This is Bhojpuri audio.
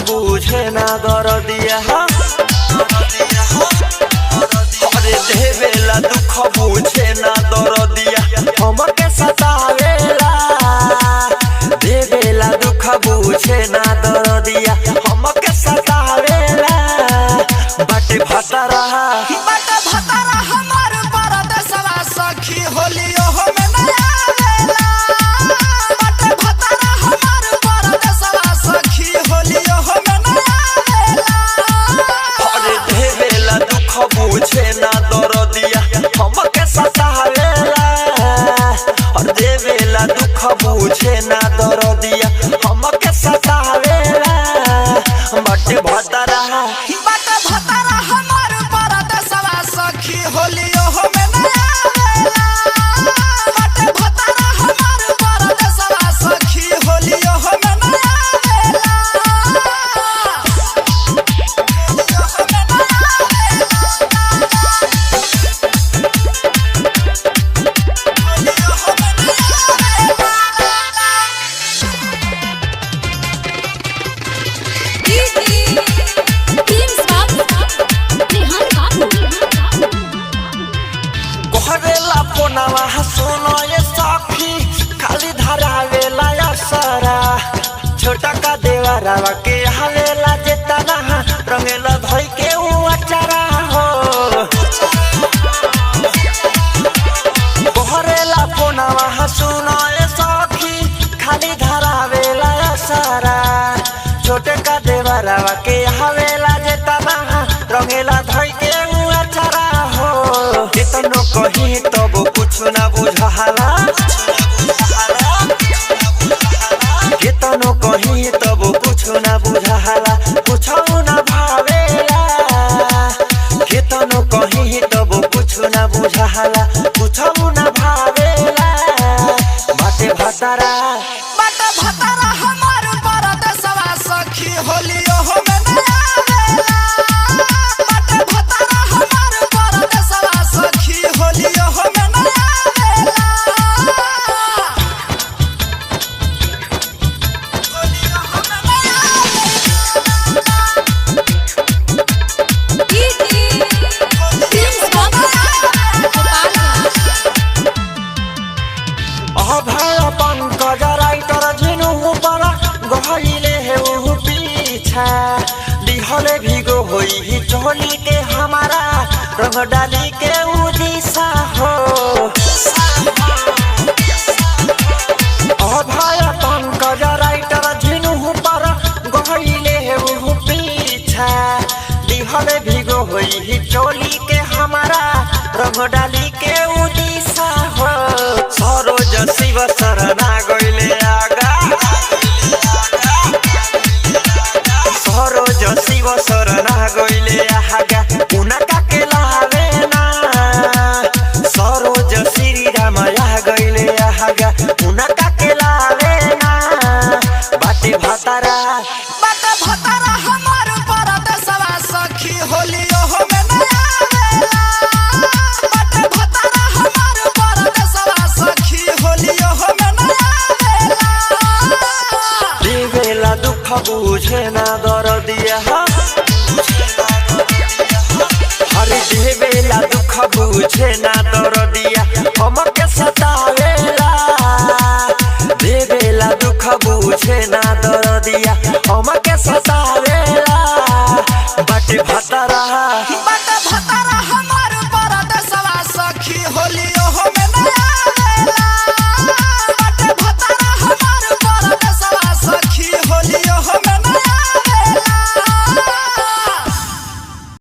बुझे ना दरदिया अरे देवेला दुख बुझे ना दरदिया हमके सतावेला देवेला दुख बुझे ना दरदिया हमके सतावेला बाटे भतरा हमार परदेसवा सखी होलियो में नया आवेला बाटे भतरा हमार परदेसवा सखी होलियो में नया आवेला अरे देवेला दुख बुझे ना दरदिया हमके सतावेला अरे देवेला दुख बुझे ना दरदिया हमके सतावेला बाटे भतरा हमार परदेसवा सखी होलियो में नया आवेला बाटे भतरा हमार परदेसवा सखी होलियो में नया कोहरेला फोनवा सुनो ये सखी खाली धरावेला असरा छोटा का देवरावा के हवेला जेतना रंगेला धोई के अचारा हो कोहरेला फोनवा सुनो ये सखी खाली धरावेला असरा छोटे का देवरावा के हवेला जेतना रंगेला धोई के अचारा हो कितनो कहीं तब कुछ ना बुझाला कितनो कहीं तब कुछ ना बुझाला कुछ ना भावेला कितनो कहीं तब कुछ ना बुझाला कुछ ना भावेला बाटे भतरा हमार परदेसवा सखी होलियो में नया आवेला बाटे भतरा हमार परदेसवा सखी होलियो में नया आवेला अभय पंकज राइटर झिनु पर गहले हे उ पीछा दिहले भिगो होई ही चोली के हमारा रंग डाली के उदिशा हो अभय पंकज राइटर झिनु पर गहले हे उ पीछा दिहले भिगो होई ही चोली के हमारा रंग डाली के उदिशा हो सरोज शिव शरणा गइले आगा सरोज शिव शरणा गइले आगा उनका के लावे ना सरोज श्री राम गइले आगा उनका के लावे ना बाटे भतरा हमार परदेसवा सखी होलियो में नया आवेला बाटे भतरा हमार परदेसवा सखी होलियो में नया आवेला देवेला दुख बुझे ना दरदिया हरे देवेला दुख बुझे ना दरदिया हमके सतावेला देवेला दुख बुझे ना दरदिया हमके सतावेला बाटे भतरा